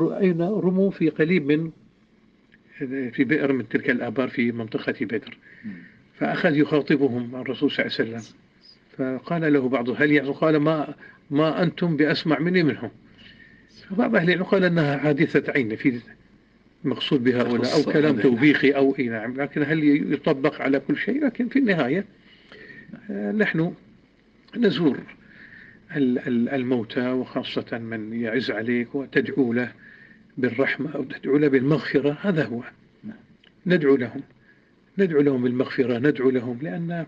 أين رموا في قليب من في بئر من تلك الآبار في منطقة بدر. فأخذ يخاطبهم الرسول صلى الله عليه وسلم، فقال له بعض هل يعلم؟ قال ما أنتم بأسمع مني منهم. فبعض أهل العلم قال أنها حادثة عين، في مقصود بهؤلاء أو كلام توبيخي أو إي نعم، لكن هل يطبق على كل شيء؟ لكن في النهاية نحن نزور الموتى، وخاصة من يعز عليك وتدعو له بالرحمة أو تدعو له بالمغفرة، هذا هو. ندعو لهم، ندعو لهم بالمغفرة، ندعو لهم، لأن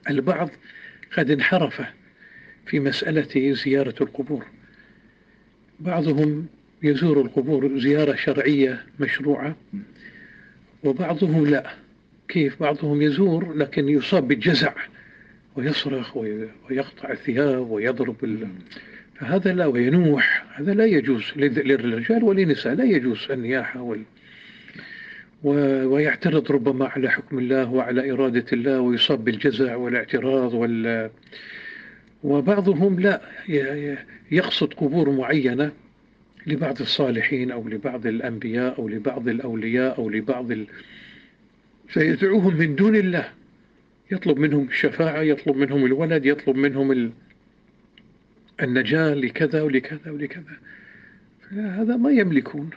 البعض قد انحرف في مسألة زيارة القبور. بعضهم يزور القبور زيارة شرعية مشروعة، وبعضهم لا. كيف؟ بعضهم يزور لكن يصاب بالجزع ويصرخ ويقطع الثياب ويضرب فهذا لا، وينوح، هذا لا يجوز للرجال وللنساء، لا يجوز النياحة ويعترض ربما على حكم الله وعلى إرادة الله، ويصاب بالجزع والاعتراض وبعضهم لا، يقصد قبور معينة لبعض الصالحين أو لبعض الأنبياء أو لبعض الأولياء أو فيدعوهم من دون الله، يطلب منهم الشفاعة، يطلب منهم الولد، يطلب منهم النجاة لكذا ولكذا ولكذا. هذا ما يملكون،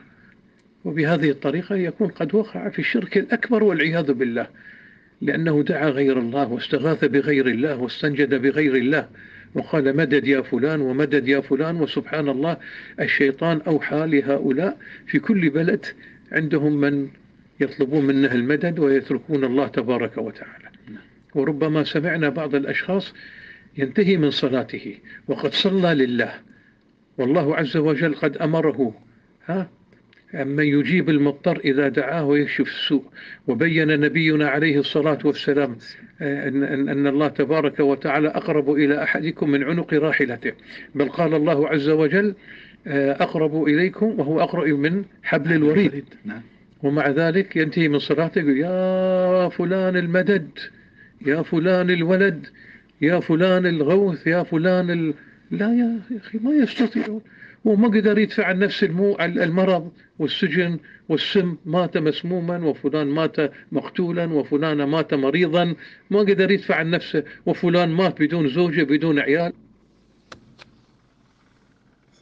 وبهذه الطريقة يكون قد وقع في الشرك الأكبر والعياذ بالله، لأنه دعا غير الله واستغاث بغير الله واستنجد بغير الله، وقال مدد يا فلان ومدد يا فلان. وسبحان الله، الشيطان أوحى لهؤلاء في كل بلد عندهم من يطلبون منه المدد ويتركون الله تبارك وتعالى. وربما سمعنا بعض الأشخاص ينتهي من صلاته وقد صلى لله، والله عز وجل قد أمره أمن يجيب المضطر إذا دعاه ويكشف السوء. وبين نبينا عليه الصلاة والسلام أن الله تبارك وتعالى أقرب إلى أحدكم من عنق راحلته، بل قال الله عز وجل أقرب إليكم وهو أقرب من حبل الوريد. ومع ذلك ينتهي من صلاته يقول يا فلان المدد، يا فلان الولد، يا فلان الغوث، يا فلان لا يا أخي، ما يستطيعون. وما قدر يدفع عن نفس المرض والسجن والسم، مات مسموما، وفلان مات مقتولا، وفلان مات مريضا، ما قدر يدفع عن نفسه، وفلان مات بدون زوجة بدون عيال.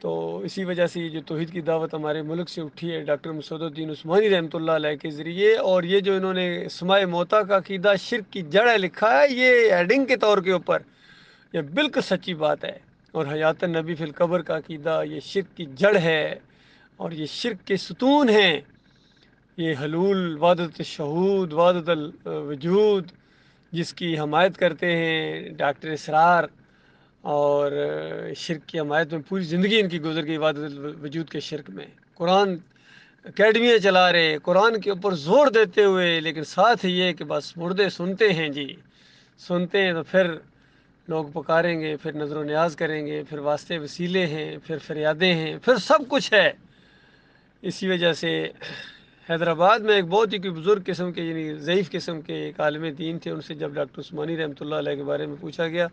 تو اسی وجہ سے یہ جو توحید کی دعوت ہمارے ملک سے اٹھی ہے ڈاکٹر مسعود الدین عثمانی رحمۃ اللہ علیہ کے ذریعے، اور یہ جو انہوں نے اسماء موتا کا عقیدہ شرک کی جڑ ہے لکھا ہے، یہ ہیڈنگ کے طور کے اوپر یہ بالکل سچی بات ہے۔ اور حیات النبی فی القبر کا عقیدہ یہ شرک کی جڑ ہے، اور یہ شرک کے ستون ہیں۔ یہ حلول، وحدت الشہود، وحدت الوجود، جس کی حمایت کرتے ہیں ڈاکٹر اسرار، اور شرک کی حمایت میں پوری زندگی ان کی گزر گئی وحدت الوجود کے شرک میں۔ قرآن اکیڈمیاں چلا رہے قرآن کے اوپر زور دیتے ہوئے، لیکن ساتھ ہی یہ کہ بس مردے سنتے ہیں جی، سنتے ہیں تو پھر لوگ پکاریں گے، پھر نظر و نیاز کریں گے، پھر واسطے وسیلے ہیں، پھر فریادیں ہیں، پھر سب کچھ ہے۔ اسی وجہ سے حیدرآباد میں ایک بہت ہی کوئی بزرگ قسم کے یعنی ضعیف قسم کے ایک عالم دین تھے، ان سے جب ڈاکٹر عثمانی رحمۃ اللہ علیہ کے بارے میں پوچھا گیا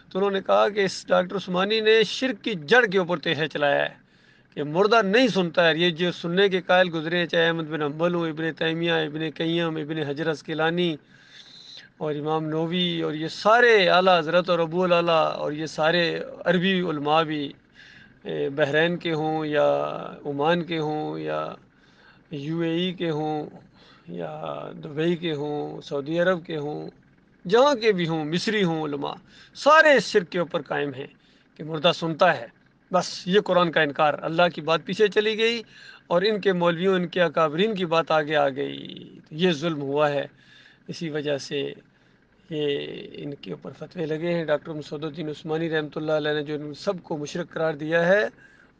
تو انہوں نے کہا کہ اس ڈاکٹر عثمانی نے شرک کی جڑ کے اوپر تیسے چلایا ہے کہ مردہ نہیں سنتا ہے۔ یہ جو سننے کے قائل گزرے ہیں، چاہے احمد بن حنبل ہوں، ابن تیمیہ، ابن قیم، ابن حجر عسقلانی اور امام نووی، اور یہ سارے اعلیٰ حضرت اور ابو الاعلیٰ، اور یہ سارے عربی علماء بھی، بحرین کے ہوں یا عمان کے ہوں یا یو اے ای کے ہوں یا دبئی کے ہوں، سعودی عرب کے ہوں، جہاں کے بھی ہوں، مصری ہوں، علماء سارے اس شرک کے اوپر قائم ہیں کہ مردہ سنتا ہے۔ بس یہ قرآن کا انکار، اللہ کی بات پیچھے چلی گئی اور ان کے مولویوں، ان کے اکابرین کی بات آگے آ گئی، یہ ظلم ہوا ہے۔ اسی وجہ سے یہ ان کے اوپر فتوے لگے ہیں۔ ڈاکٹر مسعود الدین عثمانی رحمۃ اللہ علیہ نے جو ان سب کو مشرک قرار دیا ہے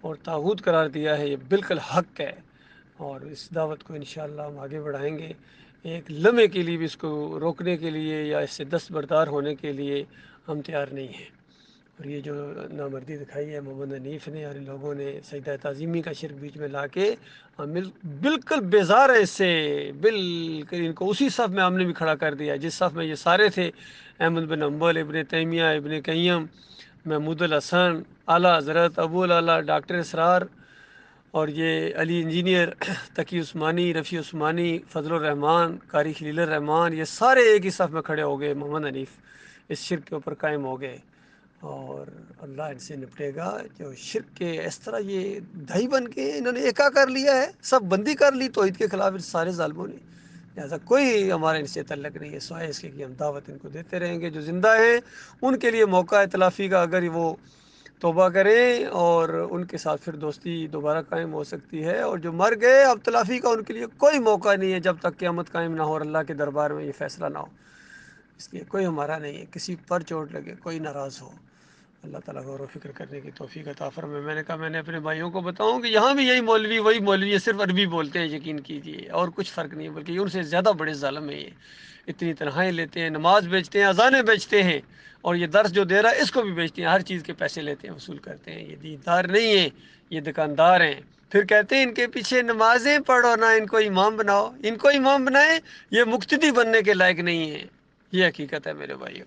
اور طاغوت قرار دیا ہے، یہ بالکل حق ہے، اور اس دعوت کو انشاءاللہ ہم آگے بڑھائیں گے۔ ایک لمحے کے لیے بھی اس کو روکنے کے لیے یا اس سے دستبردار ہونے کے لیے ہم تیار نہیں ہیں۔ اور یہ جو نامردی دکھائی ہے محمد حنیف نے اور ان لوگوں نے سجدہ تعظیمی کا شرک بیچ میں لا کے، ہم بالکل بیزار ہے اس سے، بالکل ان کو اسی صف میں ہم نے بھی کھڑا کر دیا جس صف میں یہ سارے تھے، احمد بن حنبل، ابن تیمیہ، ابن قیم، محمود الحسن، اعلیٰ حضرت ابو الاعلیٰ ڈاکٹر اسرار، اور یہ علی انجینئر، تقی عثمانی، رفیع عثمانی، فضل الرحمان، قاری خلیل الرحمان، یہ سارے ایک ہی صف میں کھڑے ہو گئے، محمد حنیف اس شرک کے اوپر قائم ہو گئے، اور اللہ ان سے نپٹے گا۔ جو شرک کے اس طرح یہ دہی بن کے انہوں نے ایکا کر لیا ہے، سب بندی کر لی توحید کے خلاف ان سارے ظالموں نے، لہٰذا کوئی ہمارے ان سے تعلق نہیں ہے سوائے اس کے کہ ہم دعوت ان کو دیتے رہیں گے۔ جو زندہ ہیں ان کے لیے موقع ہے تلافی کا، اگر وہ توبہ کریں اور ان کے ساتھ پھر دوستی دوبارہ قائم ہو سکتی ہے، اور جو مر گئے اب تلافی کا ان کے لیے کوئی موقع نہیں ہے جب تک قیامت قائم نہ ہو اور اللہ کے دربار میں یہ فیصلہ نہ ہو۔ اس لیے کوئی ہمارا نہیں ہے، کسی پر چوٹ لگے، کوئی ناراض ہو، اللہ تعالیٰ غور و فکر کرنے کی توفیق عطا فرمائے۔ میں نے کہا میں نے اپنے بھائیوں کو بتاؤں کہ یہاں بھی یہی مولوی وہی مولوی ہے، صرف عربی بولتے ہیں، یقین کیجیے، اور کچھ فرق نہیں ہے، بلکہ یہ ان سے زیادہ بڑے ظالم ہیں۔ یہ اتنی تنہائیں لیتے ہیں، نماز بیچتے ہیں، اذانیں بیچتے ہیں، اور یہ درس جو دے رہا ہے اس کو بھی بیچتے ہیں، ہر چیز کے پیسے لیتے ہیں، وصول کرتے ہیں۔ یہ دیندار نہیں ہیں، یہ دکاندار ہیں۔ پھر کہتے ہیں ان کے پیچھے نمازیں پڑھو نہ ان کو امام بناؤ، ان کو امام بنائیں، یہ مقتدی بننے کے لائق نہیں ہیں۔ یہ حقیقت ہے میرے بھائیوں۔